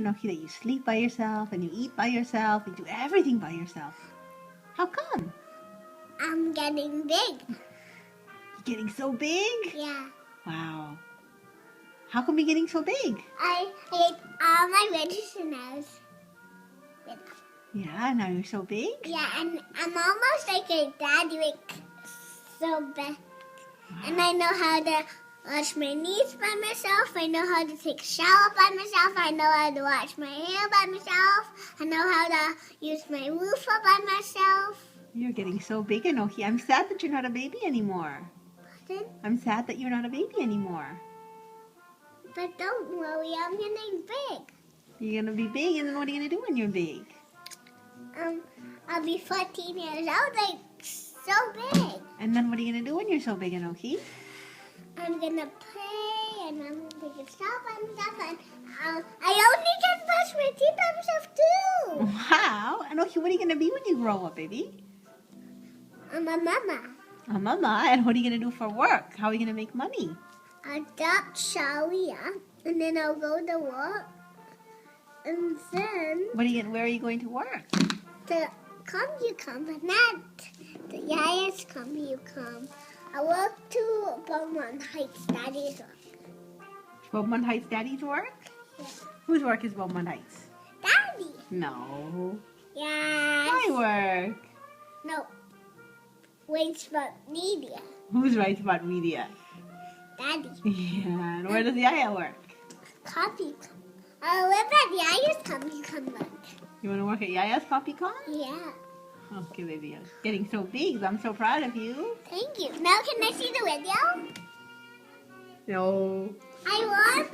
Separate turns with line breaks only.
Enoki, that you sleep by yourself and you eat by yourself, you do everything by yourself. How come?
I'm getting big.
You're getting so big?
Yeah.
Wow. How come you're getting so big?
I ate all my medicines.
Yeah, now you're so big?
Yeah, and I'm almost like a daddy, like so big.
Wow.
And I know how to wash my knees by myself. I know how to take a shower by myself. I know how to wash my hair by myself. I know how to use my loofah by myself.
You're getting so big, Enoki. I'm sad that you're not a baby anymore.
Pardon?
I'm sad that you're not a baby anymore.
But don't worry, I'm getting big.
You're going to be big, and then what are you going to do when you're big?
I'll be 14 years old, like so big.
And then what are you going to do when you're so big, Enoki?
I'm gonna play, and I'm gonna take a shower by myself, and I only can brush my teeth by myself too.
Wow. Enoki, what are you going to be when you grow up, baby?
I'm a mama.
A mama. And what are you going to do for work? How are you going to make money?
I'll adopt Sharia, and then I'll go to work, and then
Where are you going to work?
the come you come, but not the Yaya's come you come. I work to Beaumont Heights, Daddy's work.
Beaumont Heights Daddy's work?
Yeah.
Whose work is Beaumont Heights?
Daddy.
No.
Yes.
My work.
No. Wait for media.
Who's right about media?
Daddy.
Yeah. And where does Yaya work?
Coffee. I live at Yaya's Coffee Con work.
You want to work at Yaya's Coffee Con?
Yeah.
Okay, baby. You're getting so big. I'm so proud of you.
Thank you. Now can I see the video?
No.
I want